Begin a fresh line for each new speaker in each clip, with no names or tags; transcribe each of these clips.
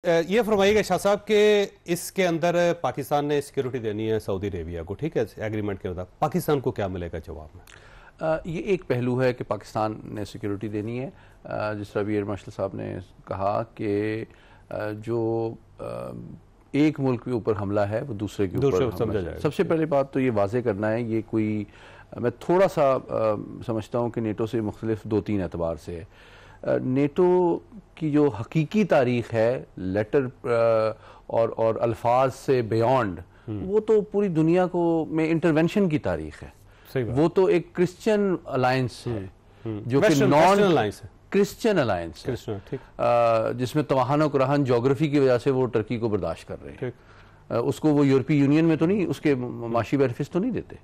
یہ فرمائیے گا شاہ صاحب کہ اس کے اندر پاکستان نے سیکیورٹی دینی ہے سعودی عربیہ کو، ٹھیک ہے، ایگریمنٹ کے مطابق پاکستان کو کیا ملے گا جواب میں؟
یہ ایک پہلو ہے کہ پاکستان نے سیکیورٹی دینی ہے، جس طرح ایئر مارشل صاحب نے کہا کہ جو ایک ملک کے اوپر حملہ ہے وہ دوسرے کے اوپر سمجھا جائے. سب سے پہلے بات تو یہ واضح کرنا ہے، یہ کوئی میں تھوڑا سا سمجھتا ہوں کہ نیٹو سے مختلف دو تین اعتبار سے ہے. نیٹو کی جو حقیقی تاریخ ہے لیٹر اور الفاظ سے بیانڈ، وہ تو پوری دنیا کو میں انٹرونشن کی تاریخ ہے. وہ تو ایک کرسچن الائنس ہے جو کہ نان کرسچن الائنس ہے، جس میں توہان و کرہن جغرافی کی وجہ سے وہ ترکی کو برداشت کر رہے ہیں. اس کو وہ یورپی یونین میں تو نہیں، اس کے معاشی بینیفٹس تو نہیں دیتے،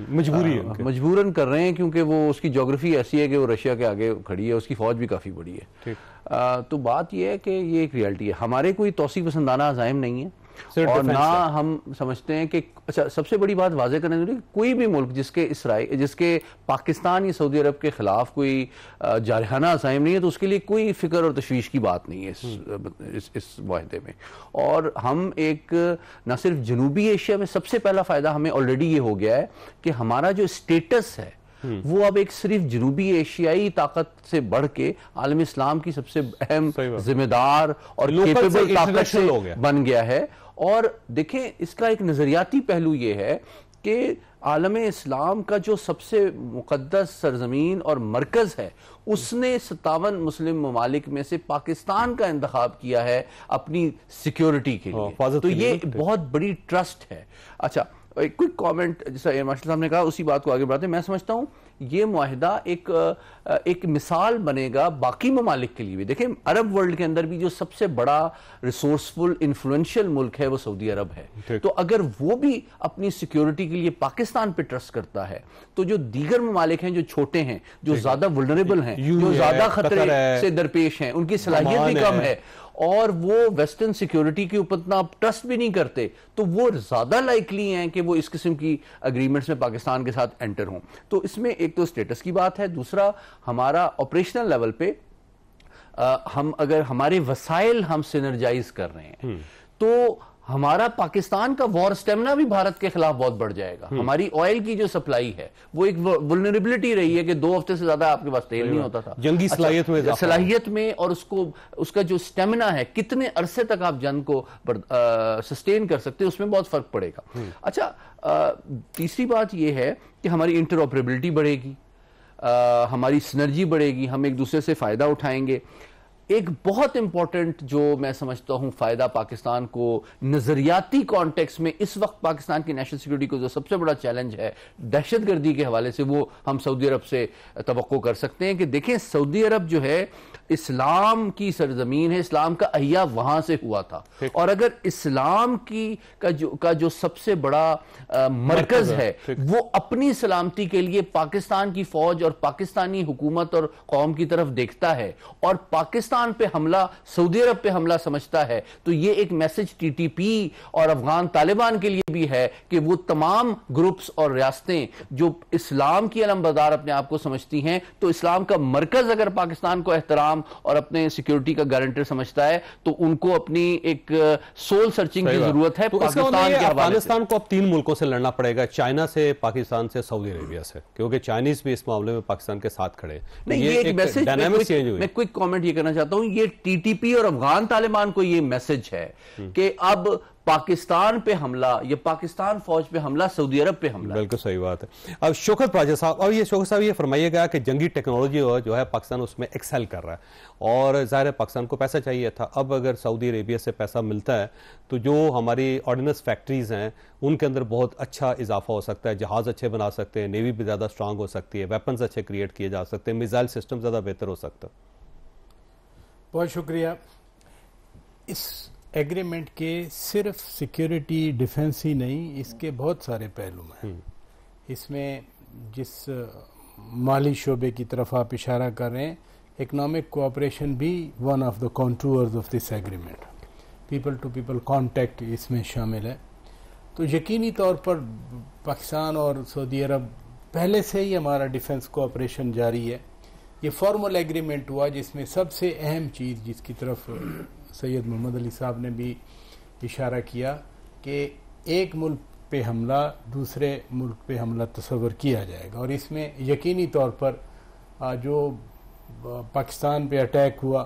مجبوراً کر رہے ہیں کیونکہ وہ اس کی جغرافی ایسی ہے کہ وہ رشیا کے آگے کھڑی ہے، اس کی فوج بھی کافی بڑی ہے. تو بات یہ ہے کہ یہ ایک ریالٹی ہے. ہمارے کوئی توسیع پسندانہ عزائم نہیں ہے اور نہ ہم سمجھتے ہیں کہ اچھا سب سے بڑی بات واضح کرنے ضروری، کوئی بھی ملک جس کے پاکستان یا سعودی عرب کے خلاف کوئی جارحانہ عزائم نہیں ہے تو اس کے لیے کوئی فکر اور تشویش کی بات نہیں ہے اس معاہدے میں. اور ہم ایک نہ صرف جنوبی ایشیا میں سب سے پہلا فائدہ ہمیں آلریڈی یہ ہو گیا ہے کہ ہمارا جو اسٹیٹس ہے وہ اب ایک صرف جنوبی ایشیائی طاقت سے بڑھ کے عالم اسلام کی سب سے اہم ذمہ دار اور کیپیبل طاقت سے بن گیا ہے. اور دیکھیں اس کا ایک نظریاتی پہلو یہ ہے کہ عالم اسلام کا جو سب سے مقدس سرزمین اور مرکز ہے، اس نے 57 مسلم ممالک میں سے پاکستان کا انتخاب کیا ہے اپنی سیکیورٹی کے لیے. تو یہ بہت بڑی ٹرسٹ ہے. اچھا ایک کوئی کامنٹ جیسا ایئر مارشل صاحب نے کہا، اسی بات کو آگے بڑھاتے ہیں. میں سمجھتا ہوں یہ معاہدہ ایک مثال بنے گا باقی ممالک کے لیے بھی. دیکھیں عرب ورلڈ کے اندر بھی جو سب سے بڑا ریسورسفل انفلوئنشل ملک ہے وہ سعودی عرب ہے. تو اگر وہ بھی اپنی سیکیورٹی کے لیے پاکستان پہ ٹرسٹ کرتا ہے تو جو دیگر ممالک ہیں جو چھوٹے ہیں، جو زیادہ ولنریبل ہیں، جو زیادہ خطرے سے درپیش ہیں، ان کی صلاحیت بھی کم ہے اور وہ ویسٹرن سیکیورٹی کے اوپر اتنا ٹرسٹ بھی نہیں کرتے، تو وہ زیادہ لائکلی ہیں کہ وہ اس قسم کی اگریمنٹس میں پاکستان کے ساتھ انٹر ہوں. تو اس میں ایک تو سٹیٹس کی بات ہے، دوسرا ہمارا آپریشنل لیول پہ ہم اگر ہمارے وسائل ہم سینرجائز کر رہے ہیں تو ہمارا پاکستان کا وار سٹیمنا بھی بھارت کے خلاف بہت بڑھ جائے گا. ہماری آئل کی جو سپلائی ہے وہ ایک ولنریبلٹی رہی ہے کہ 2 ہفتے سے زیادہ آپ کے پاس تیل نہیں ہوتا تھا.
جنگی
صلاحیت میں اور اس کا جو سٹیمنا ہے، کتنے عرصے تک آپ جنگ کو سسٹین کر سکتے، اس میں بہت فرق پڑے گا. اچھا تیسری بات یہ ہے کہ ہماری انٹرآپریبلٹی بڑھے گی، ہماری سنرجی بڑھے گی، ہم ایک دوسرے سے فائدہ اٹھائیں گے. ایک بہت امپورٹنٹ جو میں سمجھتا ہوں فائدہ پاکستان کو نظریاتی کانٹیکس میں اس وقت پاکستان کی نیشنل سیکیورٹی کو جو سب سے بڑا چیلنج ہے دہشت گردی کے حوالے سے، وہ ہم سعودی عرب سے توقع کر سکتے ہیں کہ دیکھیں سعودی عرب جو ہے اسلام کی سرزمین ہے، اسلام کا احیا وہاں سے ہوا تھا، اور اگر اسلام کا جو سب سے بڑا مرکز ہے وہ اپنی سلامتی کے لیے پاکستان کی فوج اور پاکستانی حکومت اور قوم کی طرف دیکھتا ہے اور پاکستان پہ حملہ سعودی عرب پہ حملہ سمجھتا ہے، تو یہ ایک میسج ٹی ٹی پی اور افغان طالبان کے لیے بھی ہے کہ وہ تمام گروپس اور ریاستیں جو اسلام کی علمبردار اپنے آپ کو سمجھتی ہیں، تو اسلام کا مرکز اگر پاکستان کو احترام اور اپنے سیکیورٹی کا گارنٹر سمجھتا ہے تو ان کو اپنی ایک سول سرچنگ کی ضرورت ہے.
پاکستان کے افغانستان کو اب 3 ملکوں سے لڑنا پڑے گا، چائنا سے، پاکستان سے، سعودی عربیہ سے، کیونکہ چائنیز بھی اس معاملے میں پاکستان کے ساتھ کھڑے.
یہ ایک میسج میں کوئی کامنٹ یہ کرنا چاہتا ہوں، یہ ٹی ٹی پی اور افغان طالبان کو یہ میسج ہے کہ اب پاکستان پہ حملہ یا پاکستان فوج پہ حملہ سعودی عرب پہ حملہ.
بالکل صحیح بات ہے. اب شوکت پراجا صاحب، اب یہ شوکت صاحب یہ فرمائیے گا کہ جنگی ٹیکنالوجی جو ہے پاکستان اس میں ایکسل کر رہا ہے اور ظاہر ہے پاکستان کو پیسہ چاہیے تھا. اب اگر سعودی عربیہ سے پیسہ ملتا ہے تو جو ہماری آرڈیننس فیکٹریز ہیں ان کے اندر بہت اچھا اضافہ ہو سکتا ہے، جہاز اچھے بنا سکتے ہیں، نیوی بھی زیادہ اسٹرانگ ہو سکتی ہے، ویپنز اچھے کریٹ کیے جا سکتے ہیں، میزائل سسٹم زیادہ بہتر ہو سکتا ہے.
بہت شکریہ. اس ایگریمنٹ کے صرف سیکیورٹی ڈیفنس ہی نہیں، اس کے بہت سارے پہلو ہیں. اس میں جس مالی شعبے کی طرف آپ اشارہ کر رہے ہیں، اکنامک کوآپریشن بھی one of the contours of this agreement. People to people contact اس میں شامل ہے. تو یقینی طور پر پاکستان اور سعودی عرب پہلے سے ہی ہمارا ڈیفنس کوآپریشن جاری ہے. یہ فارمل ایگریمنٹ ہوا جس میں سب سے اہم چیز جس کی طرف سید محمد علی صاحب نے بھی اشارہ کیا کہ ایک ملک پہ حملہ دوسرے ملک پہ حملہ تصور کیا جائے گا، اور اس میں یقینی طور پر جو پاکستان پہ اٹیک ہوا،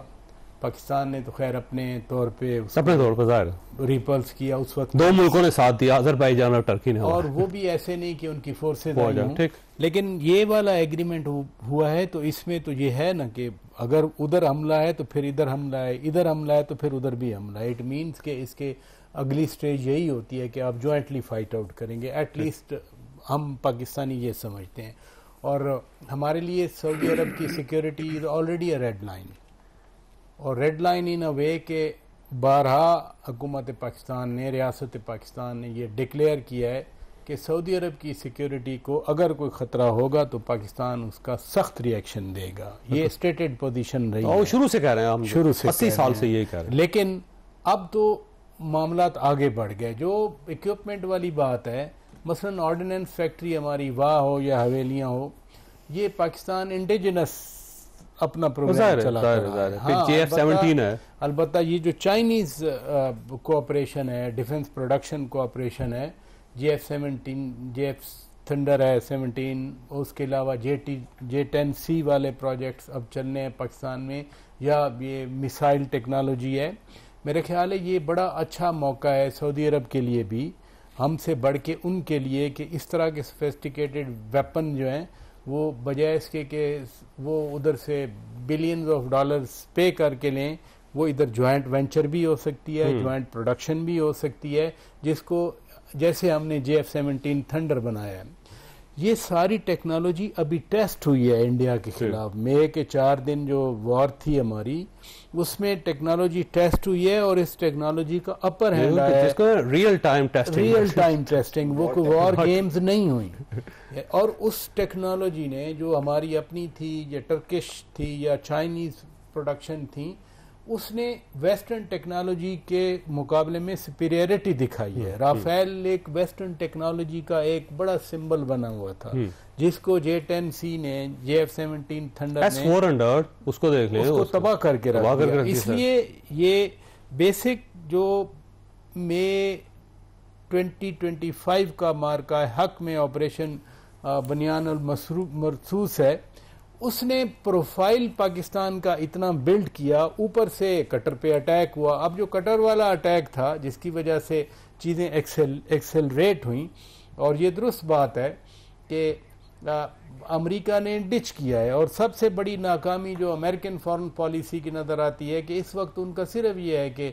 پاکستان نے تو خیر اپنے طور پہ
ظاہر
ریپلس کیا، اس وقت
2 ملکوں نے ساتھ دیا، آذربائیجان اور ٹرکی نے،
اور وہ بھی ایسے نہیں کہ ان کی فورسز آئی ہوں، لیکن یہ والا ایگریمنٹ ہوا ہے تو اس میں تو یہ ہے نا کہ اگر ادھر حملہ ہے تو پھر ادھر حملہ ہے، ادھر حملہ ہے تو پھر ادھر بھی حملہ ہے. اٹ مینس کہ اس کے اگلی سٹیج یہی ہوتی ہے کہ آپ جوائنٹلی فائٹ آؤٹ کریں گے. ایٹ لیسٹ ہم پاکستانی یہ سمجھتے ہیں، اور ہمارے لیے سعودی عرب کی security is already a red line, اور red line in a way کہ بارہا حکومت پاکستان نے، ریاست پاکستان نے یہ ڈکلیئر کیا ہے کہ سعودی عرب کی سیکیورٹی کو اگر کوئی خطرہ ہوگا تو پاکستان اس کا سخت ری ایکشن دے گا. یہ اسٹیٹڈ پوزیشن رہی ہے،
شروع سے کہہ رہے ہیں ہم،
شروع سے
80 سال سے یہی کہہ رہے ہیں.
لیکن اب تو معاملات آگے بڑھ گئے. جو اکوپمنٹ والی بات ہے، مثلا آرڈیننس فیکٹری ہماری واہ ہو یا حویلیاں ہو، یہ پاکستان انڈیجنس اپنا پروگرام چلاتا ہے. البتہ یہ جو چائنیز کوآپریشن ہے، ڈیفنس پروڈکشن کوآپریشن ہے، JF-17 JF تھنڈر ہے 17، اس کے علاوہ J-10C والے پروجیکٹس اب چلنے ہیں پاکستان میں، یا یہ میسائل ٹیکنالوجی ہے. میرے خیال ہے یہ بڑا اچھا موقع ہے سعودی عرب کے لیے بھی، ہم سے بڑھ کے ان کے لیے، کہ اس طرح کے سوفسٹیکیٹڈ ویپن جو ہیں وہ بجائے اس کے کہ وہ ادھر سے بلینز آف ڈالرز پے کر کے لیں، وہ ادھر جوائنٹ وینچر بھی ہو سکتی ہے، جوائنٹ پروڈکشن بھی ہو سکتی ہے، جس کو جیسے ہم نے JF-17 تھنڈر بنایا ہے. یہ ساری ٹیکنالوجی ابھی ٹیسٹ ہوئی ہے انڈیا کے خلاف. مئی کے 4 دن جو وار تھی ہماری، اس میں ٹیکنالوجی ٹیسٹ ہوئی ہے، اور اس ٹیکنالوجی کا اپر ہینڈ آیا ہے
ریئل ٹائم
ٹیسٹنگ، وہ کوئی وار گیمز نہیں ہوئی. اور اس ٹیکنالوجی نے جو ہماری اپنی تھی یا ٹرکش تھی یا چائنیز پروڈکشن تھی، اس نے ویسٹرن ٹیکنالوجی کے مقابلے میں سپیریئرٹی دکھائی ہے. رافیل ایک ویسٹرن ٹیکنالوجی کا ایک بڑا سمبل بنا ہوا تھا، جس کو J-10C نے، JF-17 تھنڈر نے
S-400 اس کو دیکھ لیں،
اس کو تباہ کر کے رکھ دیا. اس لیے یہ بیسک جو مئی 2025 کا مارکہ حق میں آپریشن بنیان المرصوص ہے، اس نے پروفائل پاکستان کا اتنا بلڈ کیا. اوپر سے قطر پہ اٹیک ہوا. اب جو قطر والا اٹیک تھا جس کی وجہ سے چیزیں ایکسلریٹ ہوئیں، اور یہ درست بات ہے کہ امریکہ نے ڈچ کیا ہے. اور سب سے بڑی ناکامی جو امریکن فارن پالیسی کی نظر آتی ہے کہ اس وقت ان کا صرف یہ ہے کہ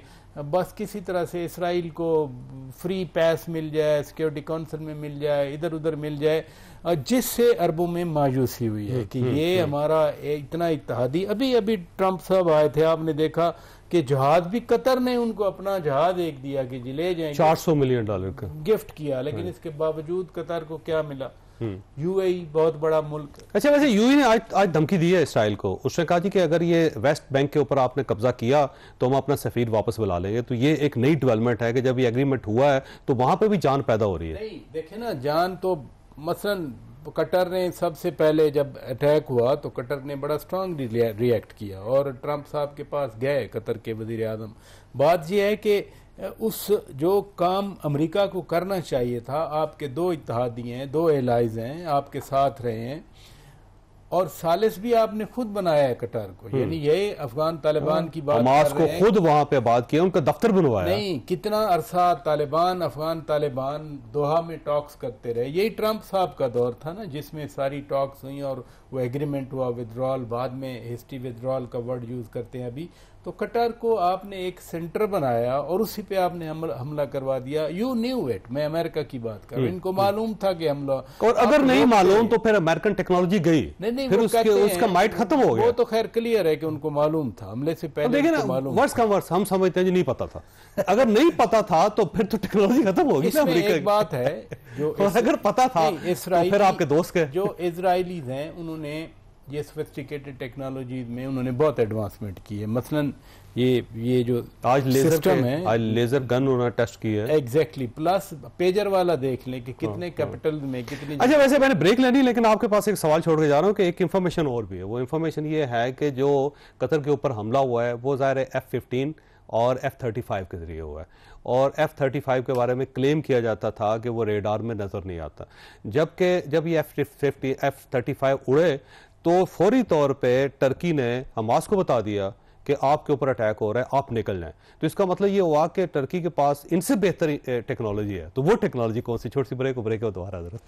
بس کسی طرح سے اسرائیل کو فری پیس مل جائے، سیکیورٹی کونسل میں مل جائے، ادھر ادھر مل جائے، جس سے عربوں میں مایوسی ہوئی ہے کہ یہ ہمارا اتنا اتحادی. ابھی ٹرمپ صاحب آئے تھے، آپ نے دیکھا کہ جہاز بھی قطر نے ان کو اپنا جہاز ایک دیا کہ جی لے جائیں،
$400 ملین کا
گفٹ کیا. لیکن اس کے باوجود قطر کو کیا ملا؟ UAE بہت بڑا ملک.
اچھا، ویسے UAE نے آج دھمکی دی ہے اسرائیل کو. اس نے کہا جی کہ اگر یہ ویسٹ بینک کے اوپر آپ نے قبضہ کیا تو ہم اپنا سفیر واپس بلا لیں گے. تو یہ ایک نئی ڈیولپمنٹ ہے کہ جب یہ ایگریمنٹ ہوا ہے تو وہاں پہ بھی جان پیدا ہو رہی ہے.
نہیں دیکھیں نا، جان تو مثلا قطر نے سب سے پہلے جب اٹیک ہوا تو قطر نے بڑا اسٹرانگ ری ایکٹ کیا، اور ٹرمپ صاحب کے پاس گئے قطر کے وزیر اعظم. بات یہ ہے کہ اس جو کام امریکہ کو کرنا چاہیے تھا، آپ کے 2 اتحادی ہیں، 2 الائز ہیں، آپ کے ساتھ رہے ہیں، اور ثالث بھی آپ نے خود بنایا ہے قطر کو. یعنی یہ افغان طالبان کی بات
حماس کو خود وہاں پہ بات کیا، ان کا دفتر بنوایا.
نہیں، کتنا عرصہ افغان طالبان دوحہ میں ٹاکس کرتے رہے. یہی ٹرمپ صاحب کا دور تھا نا، جس میں ساری ٹاکس ہوئیں اور وہ ایگریمنٹ ہوا ودرال. بعد میں ہسٹری ودرال کا ورڈ یوز کرتے ہیں ابھی. تو قطر کو آپ نے ایک سینٹر بنایا اور اسی پہ آپ نے حملہ کروا دیا. You new it. میں امریکہ کی بات کر رہا ہوں، ان کو معلوم تھا کہ حملہ،
اور اگر نہیں معلوم تو پھر امریکن ٹیکنالوجی گئی،
نہیں
پھر اس کا مائٹ ختم ہو گیا.
وہ تو خیر کلیئر ہے کہ ان کو معلوم تھا، حملے سے پہلے معلوم.
ورس کا ورس ہم سمجھتے ہیں جی نہیں پتا تھا. اگر نہیں پتا تھا تو پھر تو ٹیکنالوجی ختم ہوگی.
اس میں ایک بات ہے جو
اگر پتا تھا پھر آپ کے دوست کے
جو اسرائیلیز ہیں، انہوں نے یہ سوفسٹیکیٹڈ ٹیکنالوجیز میں انہوں نے بہت ایڈوانسمنٹ کی ہے. مثلاً یہ جو
آج سسٹم ہے، آج لیزر گن انہوں نے ٹیسٹ کی ہے.
ایگزیکٹلی. پلس پیجر والا دیکھ لیں کہ کتنے کیپٹل میں کتنی.
اچھا، ویسے میں نے بریک لینی، لیکن آپ کے پاس ایک سوال چھوڑ کے جا رہا ہوں کہ ایک انفارمیشن اور بھی ہے. وہ انفارمیشن یہ ہے کہ جو قطر کے اوپر حملہ ہوا ہے وہ ظاہر ہے F-15 اور F-35 کے ذریعے ہوا ہے. اور F-35 کے بارے میں کلیم کیا جاتا تھا کہ وہ ریڈار میں نظر نہیں آتا، جبکہ جب یہ F-35 اڑے تو فوری طور پہ ٹرکی نے حماس کو بتا دیا کہ آپ کے اوپر اٹیک ہو رہا ہے، آپ نکل جائیں. تو اس کا مطلب یہ ہوا کہ ٹرکی کے پاس ان سے بہتر ٹیکنالوجی ہے. تو وہ ٹیکنالوجی کون سی؟ چھوٹی سی بریک ہو دوبارہ حضرت.